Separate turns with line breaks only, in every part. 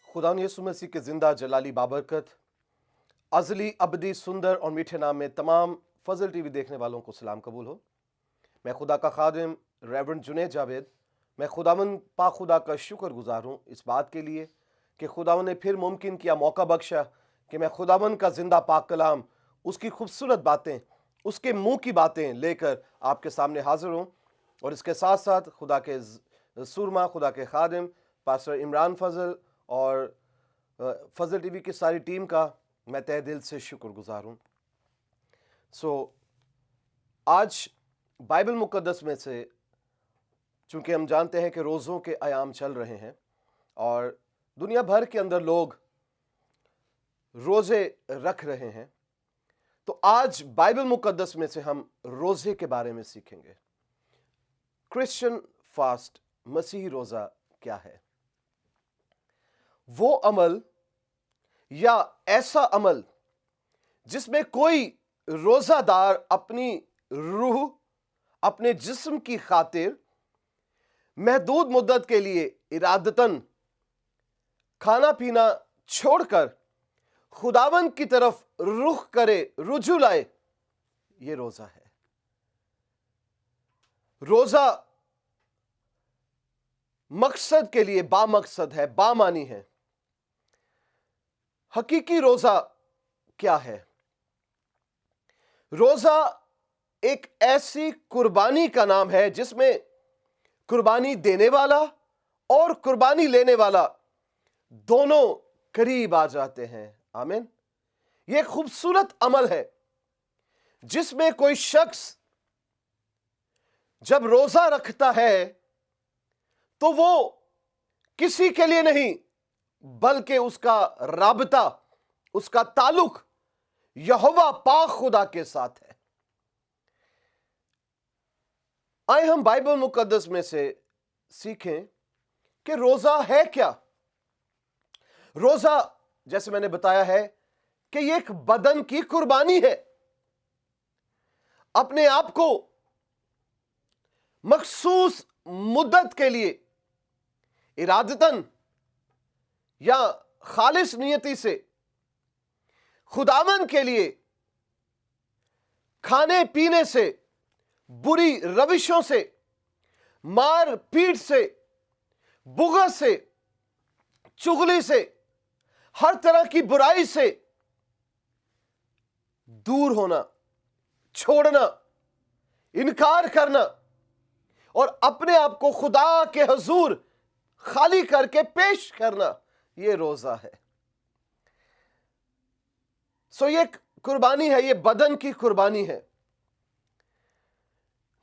खुदा यीशु मसीह के ज़िंदा जलाली बाबरकत अज़ली अबदी सुंदर और मीठे नाम में तमाम फजल टीवी देखने वालों को सलाम कबूल हो। मैं खुदा का खादिम रेवरेंड जुनैद जावेद, मैं खुदावन पाक खुदा का शुक्रगुजार हूँ इस बात के लिए कि खुदावन ने फिर मुमकिन किया, मौका बख्शा कि मैं खुदावन का ज़िंदा पाक कलाम, उसकी खूबसूरत बातें, उसके मुंह की बातें लेकर आपके सामने हाजिर हूँ। और इसके साथ साथ खुदा के सुरमा, खुदा के खादिम पास्टर इमरान फजल और फजल टीवी की सारी टीम का मैं तहे दिल से शुक्रगुजार हूँ। आज बाइबल मुकद्दस में से, चूँकि हम जानते हैं कि रोज़ों के अयाम चल रहे हैं और दुनिया भर के अंदर लोग रोज़े रख रहे हैं, तो आज बाइबल मुकद्दस में से हम रोज़े के बारे में सीखेंगे। क्रिश्चियन फास्ट, मसीही रोज़ा क्या है? वो अमल या ऐसा अमल जिसमें कोई रोज़ादार अपनी रूह, अपने जिस्म की खातिर महदूद मुद्दत के लिए इरादतन खाना पीना छोड़कर खुदावंद की तरफ रुख करे, रुजू लाए, ये रोज़ा है। रोज़ा मकसद के लिए बामकसद है, बामानी है। हकीकी रोज़ा क्या है? रोज़ा एक ऐसी कुर्बानी का नाम है जिसमें कुर्बानी देने वाला और कुर्बानी लेने वाला दोनों करीब आ जाते हैं। आमीन। यह खूबसूरत अमल है जिसमें कोई शख्स जब रोज़ा रखता है तो वो किसी के लिए नहीं, बल्कि उसका राबता, उसका ताल्लुक यहोवा पाक खुदा के साथ है। आए हम बाइबल मुकद्दस में से सीखें कि रोज़ा है क्या। रोज़ा, जैसे मैंने बताया है, कि यह एक बदन की कुर्बानी है। अपने आप को मखसूस मुद्दत के लिए इरादतन या खालिस नियति से खुदावन के लिए खाने पीने से, बुरी रविशों से, मार पीट से, बुग़्ज़ से, चुगली से, हर तरह की बुराई से दूर होना, छोड़ना, इनकार करना और अपने आप को खुदा के हुजूर खाली करके पेश करना, ये रोज़ा है। ये कुर्बानी है, ये बदन की कुर्बानी है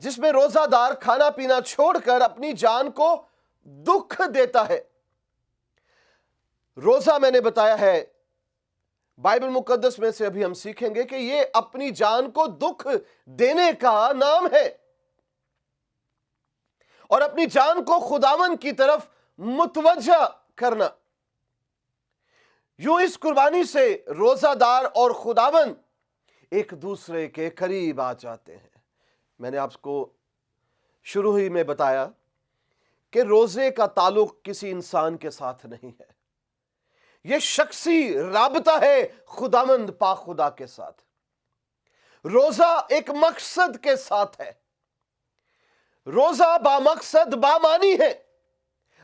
जिसमें रोज़ादार खाना पीना छोड़कर अपनी जान को दुख देता है। रोज़ा, मैंने बताया है, बाइबल मुकद्दस में से अभी हम सीखेंगे कि ये अपनी जान को दुख देने का नाम है और अपनी जान को खुदावन की तरफ मुतवज्जा करना। यूं इस कुर्बानी से रोज़ादार और खुदावन एक दूसरे के करीब आ जाते हैं। मैंने आपको शुरू ही में बताया कि रोज़े का ताल्लुक किसी इंसान के साथ नहीं है, यह शख्सी राबता है खुदावंद पाक खुदा के साथ। रोज़ा एक मकसद के साथ है। रोज़ा बामकसद, बामानी है।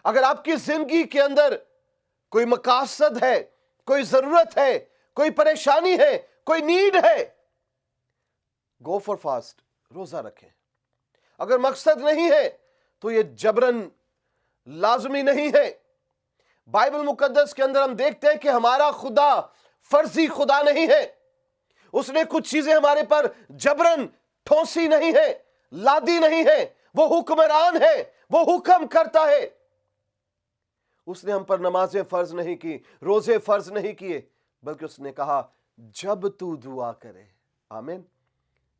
अगर आपकी जिंदगी के अंदर कोई मकासद है, कोई जरूरत है, कोई परेशानी है, कोई नीड है, गो फॉर फास्ट, रोज़ा रखें। अगर मकसद नहीं है तो यह जबरन लाजमी नहीं है। बाइबल मुकद्दस के अंदर हम देखते हैं कि हमारा खुदा फर्जी खुदा नहीं है। उसने कुछ चीजें हमारे पर जबरन ठोसी नहीं है, लादी नहीं है। वो हुक्मरान है, वो हुक्म करता है। उसने हम पर नमाजें फर्ज नहीं की, रोजे फर्ज नहीं किए, बल्कि उसने कहा जब तू दुआ करे। आमीन।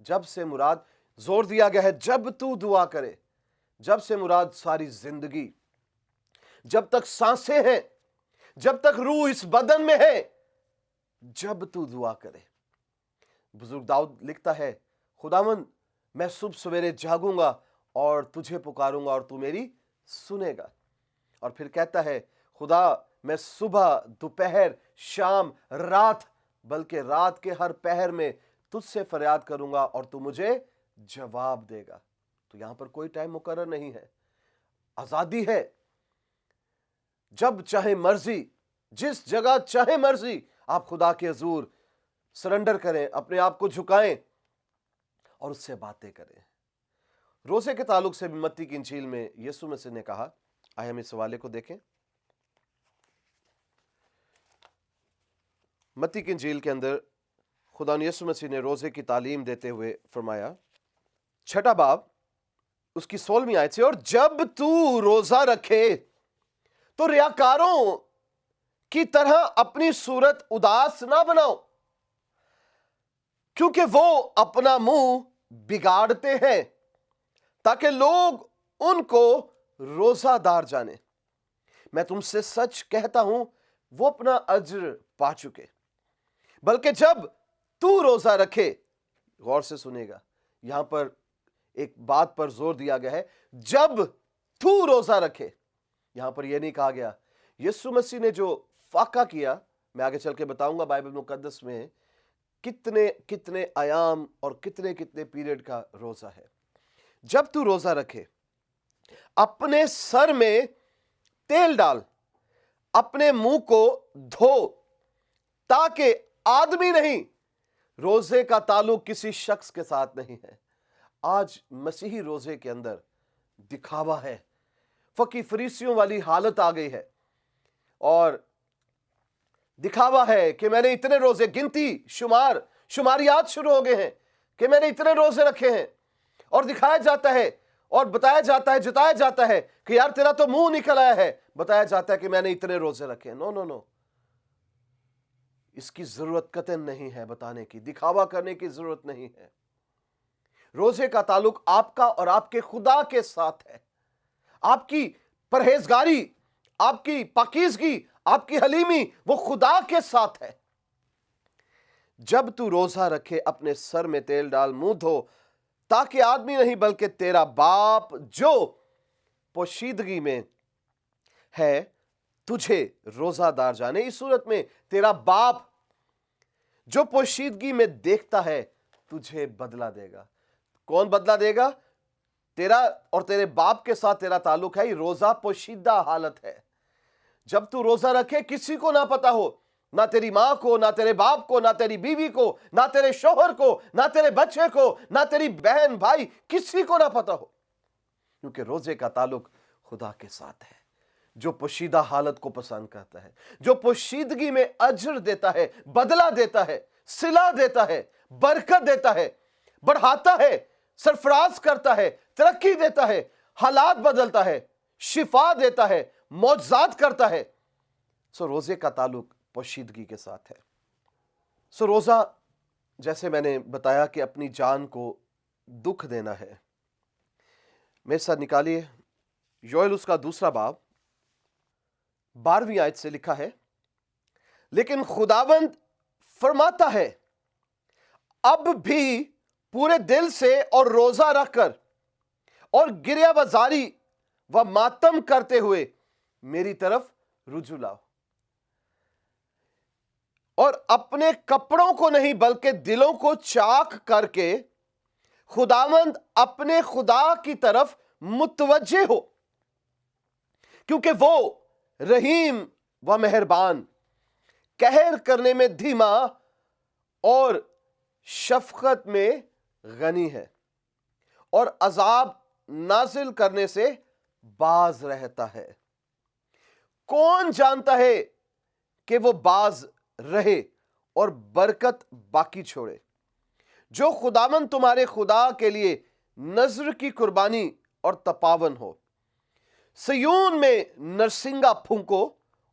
जब से मुराद, जोर दिया गया है जब तू दुआ करे। जब से मुराद सारी जिंदगी, जब तक सांसें हैं, जब तक रूह इस बदन में है, जब तू दुआ करे। बुजुर्ग दाऊद लिखता है, खुदावन मैं सुबह सवेरे जागूंगा और तुझे पुकारूंगा और तू मेरी सुनेगा। और फिर कहता है, खुदा मैं सुबह, दोपहर, शाम, रात, बल्कि रात के हर पहर में तुझसे फरियाद करूंगा और तू मुझे जवाब देगा। तो यहां पर कोई टाइम मुकर्रर नहीं है, आजादी है। जब चाहे मर्जी, जिस जगह चाहे मर्जी, आप खुदा के हुजूर सरेंडर करें, अपने आप को झुकाएं और उससे बातें करें। रोजे के ताल्लुक से मत्ती की इंजील में यीशु मसीह ने कहा, आइए हम इस हवाले को देखें। मत्ती की इंजील के अंदर खुदा यीशु मसीह ने रोजे की तालीम देते हुए फरमाया, 6 बाब उसकी 16वीं आयत से, और जब तू रोजा रखे तो रियाकारों की तरह अपनी सूरत उदास ना बनाओ, क्योंकि वो अपना मुंह बिगाड़ते हैं ताकि लोग उनको रोजादार जाने। मैं तुमसे सच कहता हूं, वो अपना अज्र पा चुके। बल्कि जब तू रोजा रखे, गौर से सुनेगा, यहां पर एक बात पर जोर दिया गया है, जब तू रोजा रखे। यहां पर यह नहीं कहा गया, यीशु मसीह ने जो फाका किया, मैं आगे चल के बताऊंगा बाइबल मुकद्दस में कितने कितने आयाम और कितने कितने पीरियड का रोजा है। जब तू रोजा रखे, अपने सर में तेल डाल, अपने मुंह को धो, ताकि आदमी नहीं, रोजे का ताल्लुक किसी शख्स के साथ नहीं है। आज मसीही रोजे के अंदर दिखावा है, फकी फरीसियों वाली हालत आ गई है, और दिखावा है कि मैंने इतने रोजे, गिनती शुमारियात शुरू हो गए हैं कि मैंने इतने रोजे रखे हैं, और दिखाया जाता है और बताया जाता है, जताया जाता है कि यार तेरा तो मुंह निकल आया है, बताया जाता है कि मैंने इतने रोजे रखे हैं। नो नो नो, इसकी जरूरत कतई नहीं है, बताने की, दिखावा करने की जरूरत नहीं है। रोजे का ताल्लुक आपका और आपके खुदा के साथ है। आपकी परहेजगारी, आपकी पाकीज़गी, आपकी हलीमी, वो खुदा के साथ है। जब तू रोजा रखे, अपने सर में तेल डाल, मुंह धो, ताकि आदमी नहीं बल्कि तेरा बाप जो पोशीदगी में है तुझे रोजादार जाने। इस सूरत में तेरा बाप जो पोशीदगी में देखता है तुझे बदला देगा। कौन बदला देगा? तेरा और तेरे बाप के साथ तेरा ताल्लुक है। रोजा पोशीदा हालत है। जब तू रोजा रखे, किसी को ना पता हो, ना तेरी मां को, ना तेरे बाप को, ना तेरी बीवी को, ना तेरे शोहर को, ना तेरे बच्चे को, ना तेरी बहन भाई, किसी को ना पता हो, क्योंकि रोजे का ताल्लुक खुदा के साथ है, जो पोशीदा हालत को पसंद करता है, जो पोशीदगी में अजर देता है, बदला देता है, सिला देता है, बरकत देता है, बढ़ाता है, सरफराज करता है, तरक्की देता है, हालात बदलता है, शिफा देता है, मौजज़ात करता है। सो रोजे का ताल्लुक पोशीदगी के साथ है। सो रोजा, जैसे मैंने बताया कि अपनी जान को दुख देना है। मेरे साथ निकालिए योएल उसका 2 बाब 12वीं आयत से लिखा है, लेकिन खुदावंद फरमाता है, अब भी पूरे दिल से और रोजा रखकर और गिरिया बाजारी व मातम करते हुए मेरी तरफ रुजू लाओ, और अपने कपड़ों को नहीं बल्कि दिलों को चाक करके खुदावंद अपने खुदा की तरफ मुतवज्जे हो, क्योंकि वो रहीम व मेहरबान, कहर करने में धीमा और शफकत में गनी है, और अजाब नाजिल करने से बाज रहता है। कौन जानता है कि वो बाज रहे और बरकत बाकी छोड़े? जो खुदावन तुम्हारे खुदा के लिए नजर की कुर्बानी और तपावन हो। सयून में नरसिंगा फूंको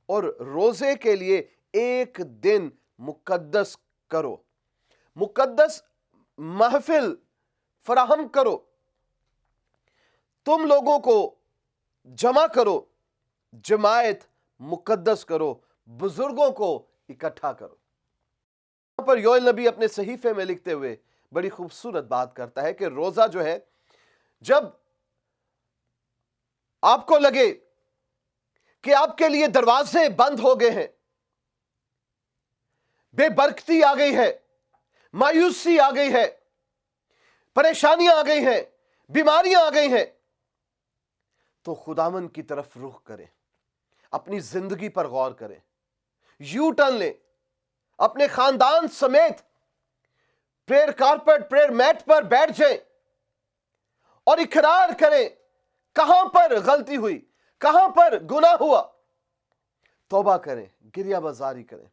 और रोजे के लिए एक दिन मुकद्दस करो, मुकद्दस महफिल फराहम करो, तुम लोगों को जमा करो, जमायत मुकद्दस करो, बुजुर्गों को इकट्ठा करो। यहां पर योएल नबी अपने सहीफे में लिखते हुए बड़ी खूबसूरत बात करता है कि रोजा जो है, जब आपको लगे کہ آپ کے لیے دروازے بند ہو گئے ہیں، بے برکتی آ گئی ہے، مایوسی آ گئی ہے، پریشانیاں آ گئی ہیں، بیماریاں آ گئی ہیں، تو خداوند کی طرف رخ کریں، اپنی زندگی پر غور کریں، یو ٹرن لیں، اپنے خاندان سمیت پریئر کارپٹ، پریئر میٹ پر بیٹھ جائیں اور اقرار کریں کہاں پر غلطی ہوئی، کہاں پر گناہ ہوا، توبہ کریں، گریہ بازاری کریں،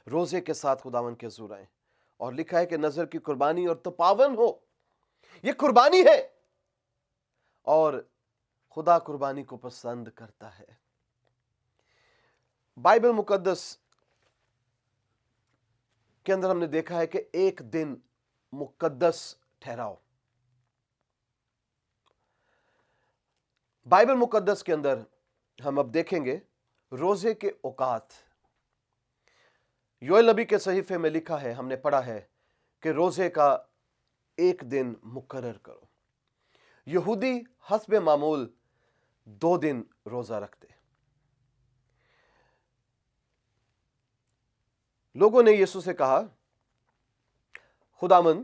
روزے کے ساتھ خداوند کے حضور آئیں۔ اور لکھا ہے کہ نظر کی قربانی اور تپاون ہو، یہ قربانی ہے اور خدا قربانی کو پسند کرتا ہے۔ بائبل مقدس کے اندر ہم نے دیکھا ہے کہ ایک دن مقدس ٹھہراؤ۔ بائبل مقدس کے اندر ہم اب دیکھیں گے روزے کے اوقات۔ یوئیل نبی کے صحیفے میں لکھا ہے، ہم نے پڑھا ہے کہ روزے کا ایک دن مقرر کرو۔ یہودی حسب معمول 2 دن روزہ رکھتے۔ لوگوں نے یسوع سے کہا، خداوند،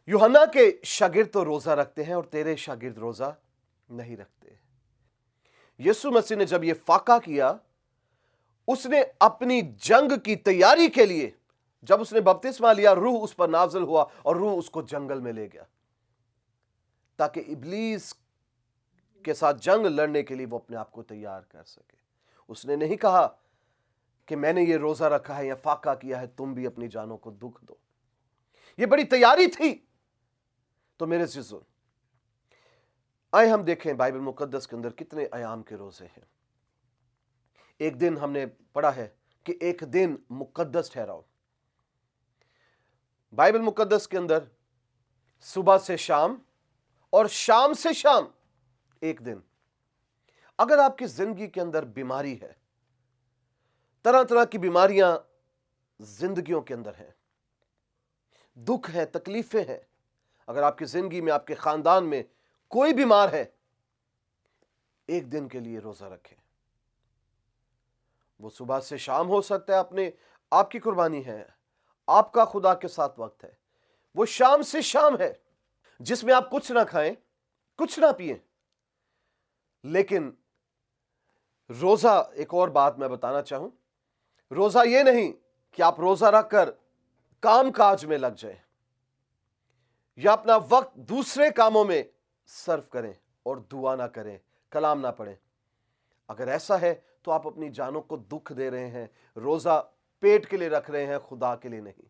یوحنا کے شاگرد تو روزہ رکھتے ہیں اور تیرے شاگرد روزہ نہیں رکھتے۔ یسوع مسیح نے جب یہ فاقہ کیا، اس نے اپنی جنگ کی تیاری کے لیے، جب اس نے بپتسمہ لیا، روح اس پر نازل ہوا اور روح اس کو جنگل میں لے گیا تاکہ ابلیس کے ساتھ جنگ لڑنے کے لیے وہ اپنے آپ کو تیار کر سکے۔ اس نے نہیں کہا کہ میں نے یہ روزہ رکھا ہے یا فاقہ کیا ہے، تم بھی اپنی جانوں کو دکھ دو۔ یہ بڑی تیاری تھی۔ تو میرے عزیزو، آئے ہم دیکھیں بائبل مقدس کے اندر کتنے ایام کے روزے ہیں۔ ایک دن ہم نے پڑھا ہے کہ ایک دن مقدس ٹھہراؤ۔ بائبل مقدس کے اندر صبح سے شام اور شام سے شام ایک دن۔ اگر آپ کی زندگی کے اندر بیماری ہے، طرح طرح کی بیماریاں زندگیوں کے اندر ہیں، دکھ ہے، تکلیفیں ہیں، اگر آپ کی زندگی میں، آپ کے خاندان میں کوئی بیمار ہے، ایک دن کے لیے روزہ رکھیں۔ وہ صبح سے شام ہو سکتا ہے، آپ کی قربانی ہے، آپ کا خدا کے ساتھ وقت ہے۔ وہ شام سے شام ہے جس میں آپ کچھ نہ کھائیں، کچھ نہ پئیں۔ لیکن روزہ، ایک اور بات میں بتانا چاہوں، روزہ یہ نہیں کہ آپ روزہ رکھ کر کام کاج میں لگ جائیں یا اپنا وقت دوسرے کاموں میں صرف کریں اور دعا نہ کریں، کلام نہ پڑھیں۔ اگر ایسا ہے تو آپ اپنی جانوں کو دکھ دے رہے ہیں۔ روزہ پیٹ کے لیے رکھ رہے ہیں، خدا کے لیے نہیں۔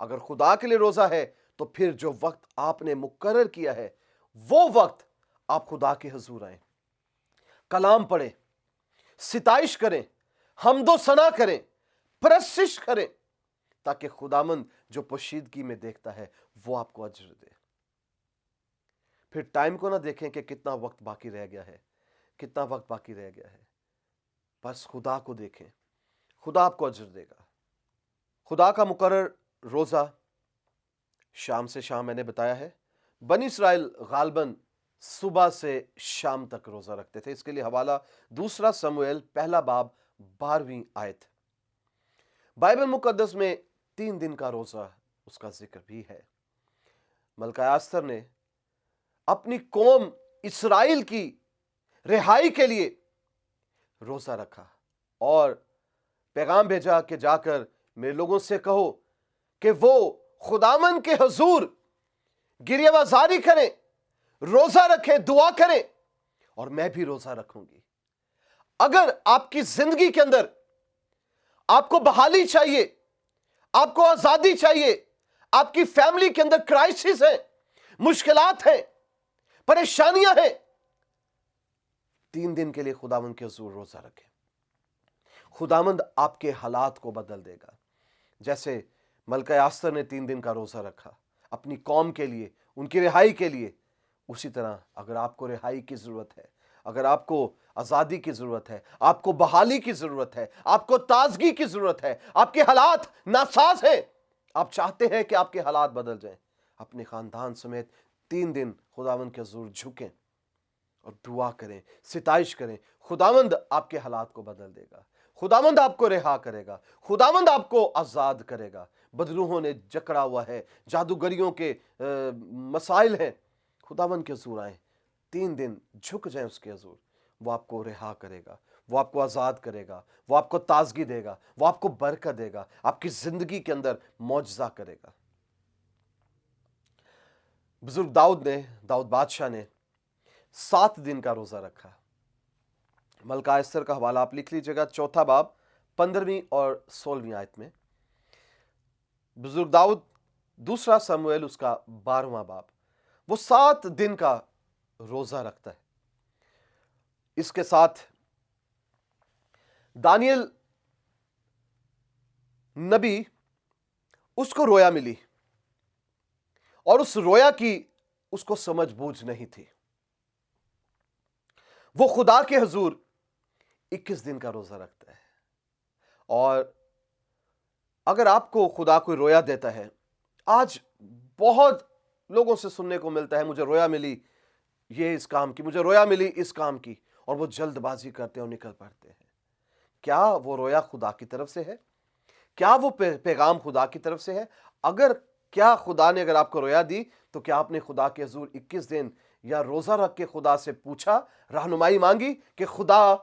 اگر خدا کے لیے روزہ ہے تو پھر جو وقت آپ نے مقرر کیا ہے، وہ وقت آپ خدا کے حضور آئیں، کلام پڑھیں، ستائش کریں، حمد و ثنا کریں، پرستش کریں، تاکہ خداوند جو پوشیدگی میں دیکھتا ہے وہ آپ کو اجر دے۔ پھر ٹائم کو نہ دیکھیں کہ کتنا وقت باقی رہ گیا ہے، کتنا وقت باقی رہ گیا ہے۔ بس خدا کو دیکھیں، خدا آپ کو اجر دے گا۔ خدا کا مقرر روزہ شام سے شام میں نے بتایا ہے۔ بنی اسرائیل غالباً صبح سے شام تک روزہ رکھتے تھے۔ اس کے لیے حوالہ 2 سموئیل پہلا باب 12ویں آیت۔ بائبل مقدس میں 3 دن کا روزہ، اس کا ذکر بھی ہے۔ ملکہ استر نے اپنی قوم اسرائیل کی رہائی کے لیے روزہ رکھا اور پیغام بھیجا کہ جا کر میرے لوگوں سے کہو کہ وہ خداوند کے حضور گریہ بازاری کریں، روزہ رکھیں، دعا کریں، اور میں بھی روزہ رکھوں گی۔ اگر آپ کی زندگی کے اندر آپ کو بحالی چاہیے، آپ کو آزادی چاہیے، آپ کی فیملی کے اندر کرائسس ہیں، مشکلات ہیں، پریشانیاں ہیں، 3 دن کے لیے خداوند کے حضور روزہ رکھیں۔ خداوند آپ کے حالات کو بدل دے گا۔ جیسے ملکہ استر نے 3 دن کا روزہ رکھا اپنی قوم کے لیے، ان کی رہائی کے لیے، اسی طرح اگر آپ کو رہائی کی ضرورت ہے، اگر آپ کو آزادی کی ضرورت ہے، آپ کو بحالی کی ضرورت ہے، آپ کو تازگی کی ضرورت ہے، آپ کے حالات ناساز ہیں، آپ چاہتے ہیں کہ آپ کے حالات بدل جائیں، اپنے خاندان سمیت 3 دن خداوند کے حضور جھکیں اور دعا کریں, ستائش کریں. خداوند آپ کے حالات کو بدل دے گا, خداوند آپ کو رہا کرے گا, خداوند آپ کو آزاد کرے گا. بدروحوں نے جکڑا ہوا ہے, جادوگریوں کے مسائل ہیں, خداوند کے حضور آئیں, 3 دن جھک جائیں اس کے حضور. وہ آپ کو رہا کرے گا, وہ آپ کو آزاد کرے گا, وہ آپ کو تازگی دے گا, وہ آپ کو برکت دے گا, آپ کی زندگی کے اندر معجزہ کرے گا. بزرگ داؤد بادشاہ نے 7 دن کا روزہ رکھا. ملکہ ایستر کا حوالہ آپ لکھ لیجئے گا, 4 باب 15ویں اور 16ویں آیت میں. بزرگ داؤد 2 سموئیل اس کا 12واں باب, وہ 7 دن کا روزہ رکھتا ہے. اس کے ساتھ دانیل نبی, اس کو رویا ملی, اور اس رویا کی اس کو سمجھ بوجھ نہیں تھی. وہ خدا کے حضور 21 دن کا روزہ رکھتا ہے. اور اگر آپ کو خدا کوئی رویا دیتا ہے, آج بہت لوگوں سے سننے کو ملتا ہے, مجھے رویا ملی یہ اس کام کی, مجھے رویا ملی اس کام کی, اور وہ جلد بازی کرتے ہیں اور نکل پڑتے ہیں. کیا وہ رویا خدا کی طرف سے ہے؟ کیا وہ پیغام خدا کی طرف سے ہے؟ کیا خدا نے اگر آپ کو رویا دی تو کیا آپ نے خدا کے حضور 21 دن یا روزہ رکھ کے خدا سے پوچھا, رہنمائی مانگی کہ خدا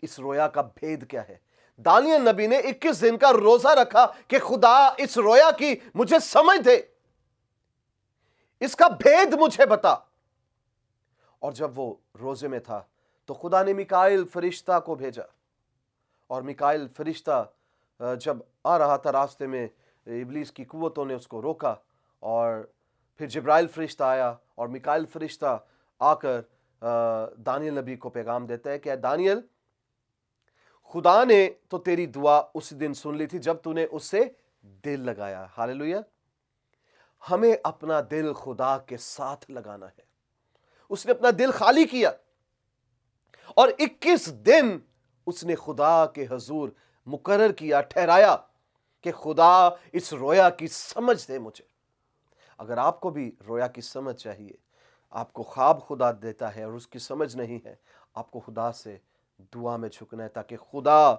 اس رویا کا بھید کیا ہے؟ دانیل نبی نے 21 دن کا روزہ رکھا کہ خدا اس رویا کی مجھے سمجھ دے, اس کا بھید مجھے بتا. اور جب وہ روزے میں تھا تو خدا نے میکائیل فرشتہ کو بھیجا, اور میکائیل فرشتہ جب آ رہا تھا راستے میں, ابلیس کی قوتوں نے اس کو روکا, اور پھر جبرائیل فرشتہ آیا, اور میکائیل فرشتہ آ کر دانیل نبی کو پیغام دیتا ہے کہ دانیل, خدا نے تو تیری دعا اس دن سن لی تھی جب تو نے اس سے دل لگایا. ہاللویا. ہمیں اپنا دل خدا کے ساتھ لگانا ہے. اس نے اپنا دل خالی کیا, اور 21 دن اس نے خدا کے حضور مقرر کیا, ٹھہرایا کہ خدا اس رویا کی سمجھ دے مجھے. اگر آپ کو بھی رویا کی سمجھ چاہیے, آپ کو خواب خدا دیتا ہے اور اس کی سمجھ نہیں ہے, آپ کو خدا سے دعا میں جھکنا ہے تاکہ خدا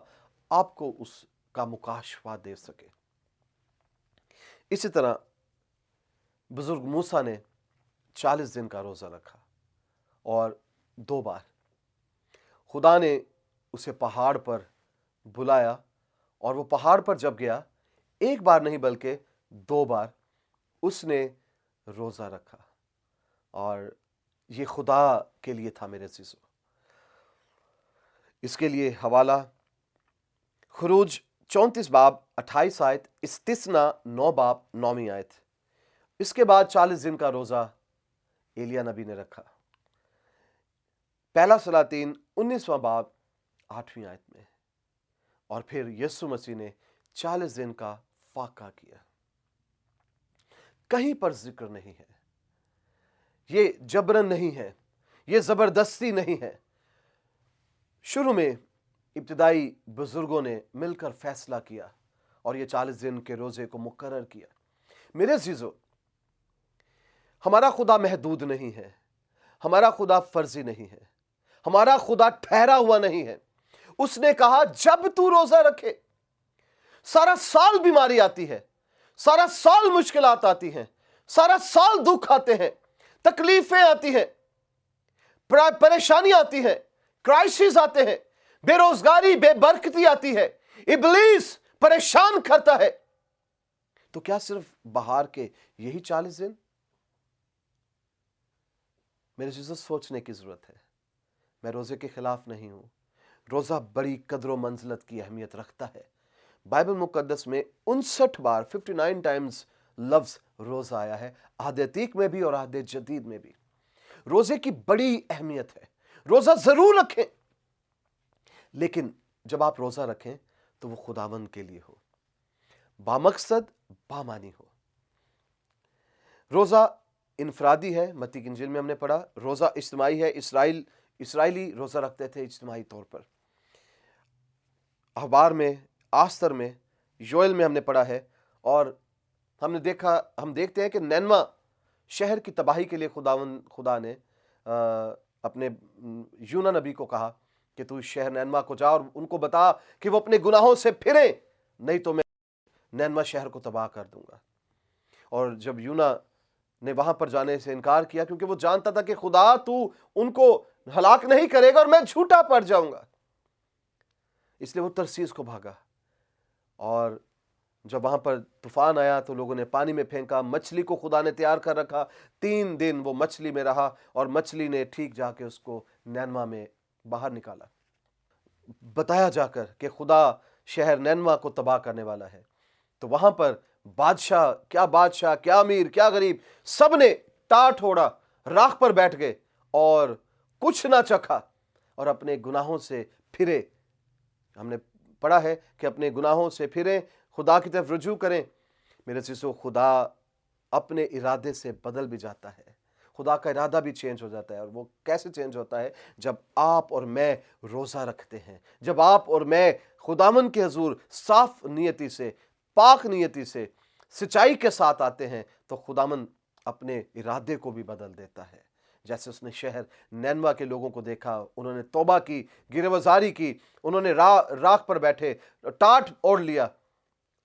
آپ کو اس کا مکاشفہ دے سکے. اسی طرح بزرگ موسیٰ نے 40 دن کا روزہ رکھا, اور 2 بار خدا نے اسے پہاڑ پر بلایا, اور وہ پہاڑ پر جب گیا, 1 بار نہیں بلکہ 2 بار اس نے روزہ رکھا. اور یہ خدا کے لیے تھا میرے عزیزو. اس کے لیے حوالہ خروج 34 باب 28 آیت, استثنا 9 باب 9ویں آیت. اس کے بعد 40 دن کا روزہ ایلیا نبی نے رکھا. پہلا سلاطین 19واں باب 8ویں آیت میں. اور پھر یسوع مسیح نے 40 دن کا فاقہ کیا. کہیں پر ذکر نہیں ہے, یہ جبرن نہیں ہے, یہ زبردستی نہیں ہے. شروع میں ابتدائی بزرگوں نے مل کر فیصلہ کیا اور یہ 40 دن کے روزے کو مقرر کیا. میرے عزیزو, ہمارا خدا محدود نہیں ہے, ہمارا خدا فرضی نہیں ہے, ہمارا خدا ٹھہرا ہوا نہیں ہے. اس نے کہا جب تو روزہ رکھے, سارا سال بیماری آتی ہے, سارا سال مشکلات آتی ہیں, سارا سال دکھ آتے ہیں, تکلیفیں آتی ہیں, پریشانی آتی ہیں, کرائسس آتے ہیں, بے روزگاری بے برکتی آتی ہے, ابلیس پریشان کرتا ہے, تو کیا صرف بہار کے یہی 40 دن؟ میرے عزیزو, سوچنے کی ضرورت ہے. میں روزے کے خلاف نہیں ہوں. روزہ بڑی قدر و منزلت کی اہمیت رکھتا ہے. بائبل مقدس میں 59 بار 59 ٹائمز لفظ روزہ آیا ہے, عہد عتیق میں بھی اور عہد جدید میں بھی. روزے کی بڑی اہمیت ہے. روزہ ضرور رکھیں, لیکن جب آپ روزہ رکھیں تو وہ خداوند کے لیے ہو, بامقصد بامانی ہو. روزہ انفرادی ہے, متی کی انجیل میں ہم نے پڑھا. روزہ اجتماعی ہے, اسرائیلی روزہ رکھتے تھے اجتماعی طور پر. اخبار میں, آستر میں, یوئل میں ہم نے پڑھا ہے. اور ہم دیکھتے ہیں کہ نینوا شہر کی تباہی کے لیے خدا نے अपने यूना नबी को कहा कि तू इस शहर नैनवा को जा और उनको बता कि वो अपने गुनाहों से फिरे, नहीं तो मैं नैनवा शहर को तबाह कर दूंगा। और जब यूना ने वहां पर जाने से इनकार किया, क्योंकि वो जानता था कि खुदा तू उनको हलाक नहीं करेगा और मैं झूठा पड़ जाऊंगा, इसलिए वो तरसीस को भागा। और जब वहां पर तूफान आया तो लोगों ने पानी में फेंका, मछली को खुदा ने तैयार कर रखा, 3 दिन वो मछली में रहा और मछली ने ठीक जाके उसको नैनवा में बाहर निकाला। बताया जाकर कि खुदा शहर नैनवा को तबाह करने वाला है। तो वहां पर बादशाह, क्या अमीर क्या गरीब, सब ने टाट ओढ़ा, राख पर बैठ गए और कुछ ना चखा और अपने गुनाहों से फिरे। हमने पढ़ा है कि अपने गुनाहों से फिरें, खुदा की तरफ रुजू करें। मेरे चीज़ों, खुदा अपने इरादे से बदल भी जाता है, खुदा का इरादा भी चेंज हो जाता है। और वो कैसे चेंज होता है? जब आप और मैं रोज़ा रखते हैं, जब आप और मैं खुदावन के हुजूर साफ नियति से, पाक नियति से, सच्चाई के साथ आते हैं, तो खुदावन अपने इरादे को भी बदल देता है। जैसे उसने शहर नैनवा के लोगों को देखा, उन्होंने तौबा की, गिरफ्तारी की, उन्होंने राख पर बैठे टाट ओढ़ लिया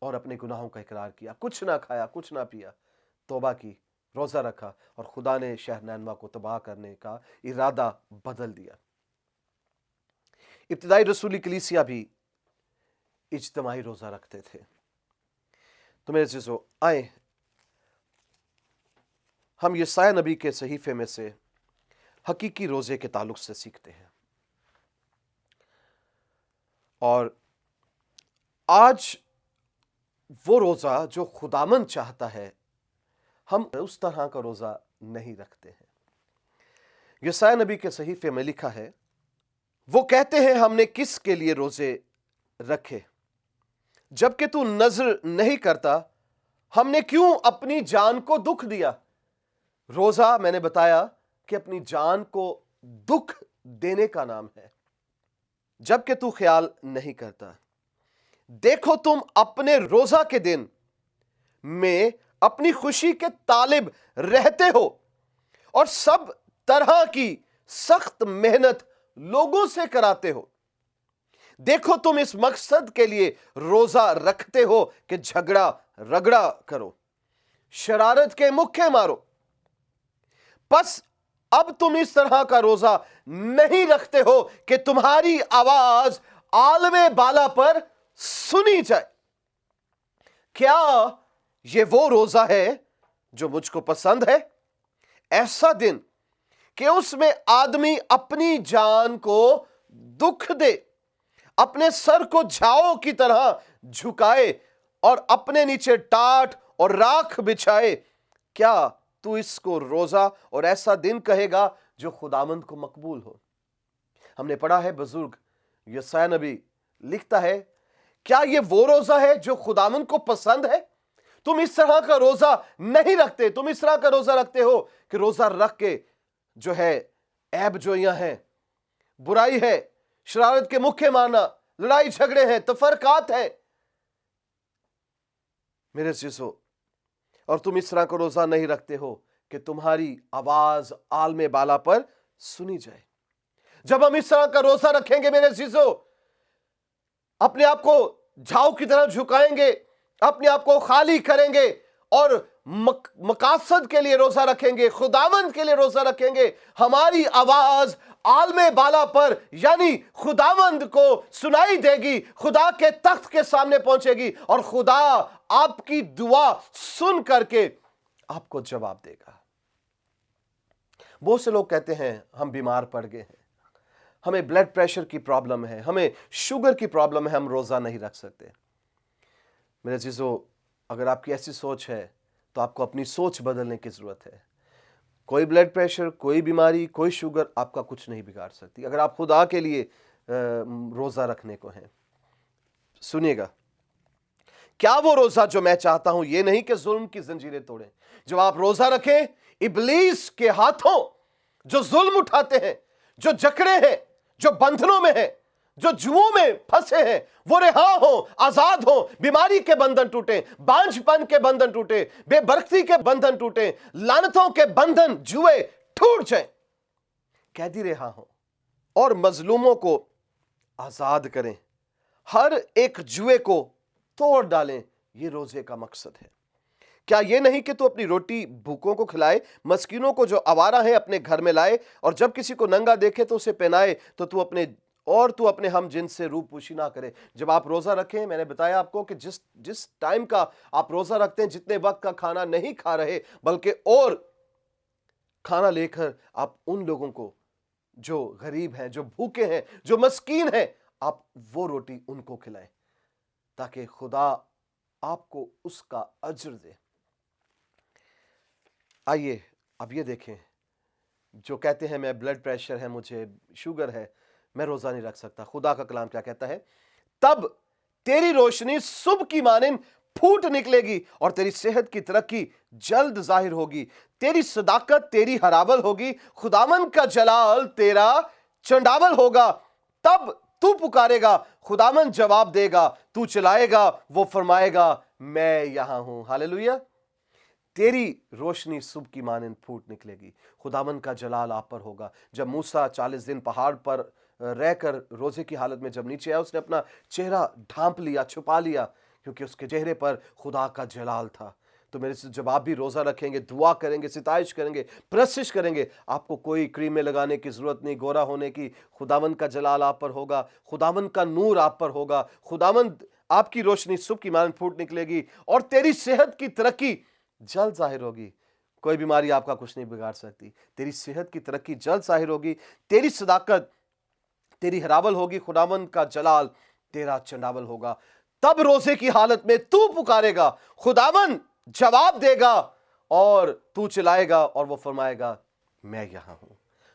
और अपने गुनाहों का इकरार किया, कुछ ना खाया, कुछ ना पिया, तौबा की, रोज़ा रखा और खुदा ने शहर नैनवा को तबाह करने का इरादा बदल दिया। इब्तिदाई रसूली कलीसिया भी इज्तिमाई रोज़ा रखते थे। तो मेरे चीज़ों, आए हम यशायाह नबी के सहीफे में से हकीकी रोज़े के ताल्लुक से सीखते हैं। और आज वो रोज़ा जो खुदामंद चाहता है, हम उस तरह का रोज़ा नहीं रखते हैं। यशायाह नबी के सहीफे में लिखा है, वो कहते हैं हमने किसके लिए रोज़े रखे, जबकि तू नज़र नहीं करता, हमने क्यों अपनी जान को दुख दिया। रोज़ा, मैंने बताया कि अपनी जान को दुख देने का नाम है, जबकि तू ख्याल नहीं करता। देखो, तुम अपने रोज़ा के दिन में अपनी खुशी के तालिब रहते हो और सब तरह की सख्त मेहनत लोगों से कराते हो। देखो, तुम इस मकसद के लिए रोज़ा रखते हो कि झगड़ा रगड़ा करो, शरारत के मुक्के मारो। बस अब तुम इस तरह का रोज़ा नहीं रखते हो कि तुम्हारी आवाज आलमे बाला पर सुनी जाए। क्या ये वो रोज़ा है जो मुझको पसंद है? ऐसा दिन कि उसमें आदमी अपनी जान को दुख दे, अपने सर को झाओ की तरह झुकाए और अपने नीचे टाट और राख बिछाए। क्या तू इसको रोज़ा और ऐसा दिन कहेगा जो खुदावंद को मकबूल हो? हमने पढ़ा है, बुजुर्ग यशायाह नबी लिखता है, क्या ये वो रोज़ा है जो खुदावंद को पसंद है? तुम इस तरह का रोज़ा नहीं रखते। तुम इस तरह का रोज़ा रखते हो कि रोज़ा रख के जो है ऐब जोइयां हैं, बुराई है, शरारत के मुक्के मारना, लड़ाई झगड़े हैं, तफरकात है मेरे चीज़ों। और तुम इस तरह का रोज़ा नहीं रखते हो कि तुम्हारी आवाज आलमे बाला पर सुनी जाए। जब हम इस तरह का रोज़ा रखेंगे मेरे चीज़ों, अपने आप को झाऊ की तरह झुकाएंगे, अपने आप को खाली करेंगे और मकासद के लिए रोज़ा रखेंगे, खुदावंद के लिए रोज़ा रखेंगे, हमारी आवाज आलमे बाला पर यानी खुदावंद को सुनाई देगी, खुदा के तख्त के सामने पहुंचेगी और खुदा आपकी दुआ सुन करके आपको जवाब देगा। बहुत से लोग कहते हैं हम बीमार पड़ गए हैं, हमें ब्लड प्रेशर की प्रॉब्लम है, हमें शुगर की प्रॉब्लम है, हम रोज़ा नहीं रख सकते। मेरे चीज़ों, अगर आपकी ऐसी सोच है तो आपको अपनी सोच बदलने की ज़रूरत है। कोई ब्लड प्रेशर, कोई बीमारी, कोई शुगर आपका कुछ नहीं बिगाड़ सकती अगर आप खुदा के लिए रोज़ा रखने को हैं। सुनिएगा, क्या वो रोज़ा जो मैं चाहता हूं, ये नहीं कि जुल्म की जंजीरें तोड़ें। जब आप रोज़ा रखें, इब्लीस के हाथों जो जुल्म उठाते हैं, जो जकड़े हैं, जो बंधनों में हैं, जो जुओं में फंसे हैं, वो रिहा हो, आजाद हो, बीमारी के बंधन टूटे, बांझपन के बंधन टूटे, बेबरकती के बंधन टूटे, लानतों के बंधन जुए टूट जाए। कैदी रिहा हों और मजलूमों को आजाद करें, हर एक जुए को तोड़ डालें। ये रोजे का मकसद है। क्या ये नहीं कि तू अपनी रोटी भूखों को खिलाए, मस्कीनों को जो आवारा है अपने घर में लाए, और जब किसी को नंगा देखे तो उसे पहनाए, तो तू अपने हम जिनसे रूपोशी ना करे। जब आप रोजा रखें, मैंने बताया आपको कि जिस टाइम का आप रोजा रखते हैं, जितने वक्त का खाना नहीं खा रहे, बल्कि और खाना लेकर आप उन लोगों को जो गरीब हैं, जो भूखे हैं, जो मस्कीन हैं, आप वो रोटी उनको खिलाएं, ताकि खुदा आपको उसका अज्र दे। आइए अब ये देखें, जो कहते हैं मैं ब्लड प्रेशर है, मुझे शुगर है, मैं रोजा नहीं रख सकता। खुदा का कलाम क्या कहता है? तब तेरी रोशनी सुबह की मानिंद फूट निकलेगी और तेरी सेहत की तरक्की जल्द जाहिर होगी। तेरी सदाकत तेरी हरावल होगी, खुदावन का जलाल तेरा चंडावल होगा। तब तू पुकारेगा, खुदावन जवाब देगा, तू चिल्लाएगा, वो फरमाएगा मैं यहां हूं। हालेलुया। तेरी रोशनी सुबह की मानिंद फूट निकलेगी, खुदावन का जलाल आप पर होगा। जब मूसा 40 दिन पहाड़ पर रहकर रोजे की हालत में जब नीचे आया, उसने अपना चेहरा ढांप लिया, छुपा लिया, क्योंकि उसके चेहरे पर खुदा का जलाल था। तो मेरे से जब आप भी रोजा रखेंगे, दुआ करेंगे, सिताइश करेंगे, प्रशिश करेंगे, आपको कोई क्रीमें लगाने की जरूरत नहीं, गोरा होने की। खुदावन का जलाल आप पर होगा, खुदावन का नूर आप पर होगा, खुदावन आपकी रोशनी सुबह की मानिंद फूट निकलेगी और तेरी सेहत की तरक्की जल्द जाहिर होगी। कोई बीमारी आपका कुछ नहीं बिगाड़ सकती। तेरी सेहत की तरक्की जल्द जाहिर होगी, तेरी सदाकत तेरी हरावल होगी, खुदावन का जलाल तेरा चंडावल होगा। तब रोजे की हालत में तू पुकारेगा, खुदावन जवाब देगा, और तू चिल्लाएगा और वो फरमाएगा मैं यहां हूं।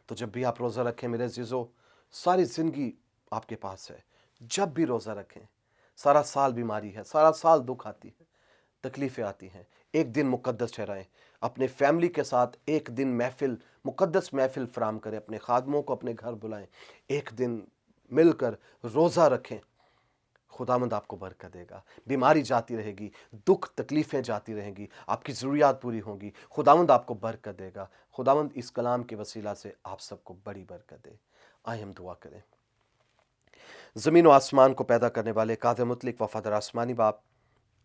तो जब भी आप रोजा रखें मेरे अजीजों, सारी जिंदगी आपके पास है। जब भी रोजा रखें, सारा साल बीमारी है, सारा साल दुख आती है, तकलीफें आती हैं, एक दिन मुकद्दस ठहराएं। अपने फैमिली के साथ एक दिन महफिल, मुकद्दस महफिल फराम करें, अपने खादमों को अपने घर बुलाएं, एक दिन मिलकर रोज़ा रखें। खुदावंद आपको बरकत देगा। बीमारी जाती रहेगी, दुख तकलीफें जाती रहेंगी, आपकी ज़रूरियात पूरी होंगी, खुदावंद आपको बरकत देगा। खुदावंद इस कलाम के वसीला से आप सबको बड़ी बरकत दे। आइए हम दुआ करें। ज़मीन व आसमान को पैदा करने वाले, कादिर मुतलिक वफ़ादार आसमानी बाप,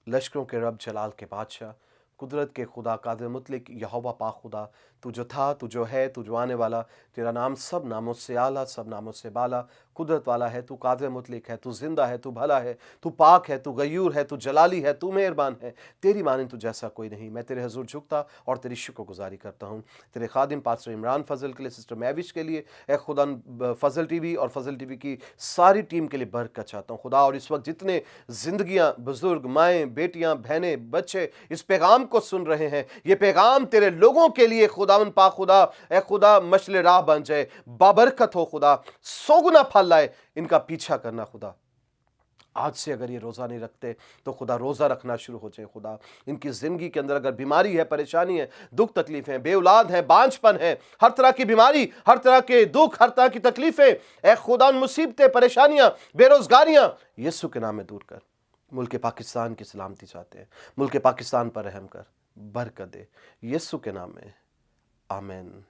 लश्करों के रब, जलाल के बादशाह, कुदरत के खुदा, कादिर मुतलिक यहोवा पाक खुदा, तू जो था, तू जो है, तू जो आने वाला, तेरा नाम सब नामों से आला, सब नामों से बाला, कुदरत वाला है। तू कादिर मुतलिक है, तू जिंदा है, तू भला है, तू पाक है, तू गयूर है, तू जलाली है, तू मेहरबान है। तेरी मानिंद तू जैसा कोई नहीं। मैं तेरे हजूर झुकता और तेरी शुक्रगुजारी करता हूँ। तेरे खादिम पास्टर इमरान फजल के लिए, सिस्टर मैविश के लिए, ए खुदा फजल टीवी और फजल टीवी की सारी टीम के लिए बरकत चाहता हूँ खुदा। और इस वक्त जितने जिंदगियाँ, बुजुर्ग, माएँ, बेटियाँ, बहनें, बच्चे इस पैगाम को सुन रहे हैं, ये पैगाम तेरे लोगों के लिए खुदावन पाक खुदा, ए खुदा मशल राह बन जाए, बाबरकत हो खुदा, सौगुना फल लाए। इनका पीछा करना खुदा। आज से अगर ये रोज़ा नहीं रखते तो खुदा रोज़ा रखना शुरू हो जाए खुदा। इनकी ज़िंदगी के अंदर अगर बीमारी है, परेशानी है, दुख तकलीफ़ें, बेऔलाद है, बांझपन है, हर तरह की बीमारी, हर तरह के दुख, हर तरह की तकलीफ़ें, ए खुदा, मुसीबतें, परेशानियाँ, बेरोज़गारियाँ, यीशु के नाम में दूर कर। मुल्क पाकिस्तान की सलामती चाहते हैं, मुल्क पाकिस्तान पर रहम कर, बरकत दे, यीशु के नाम में, आमीन।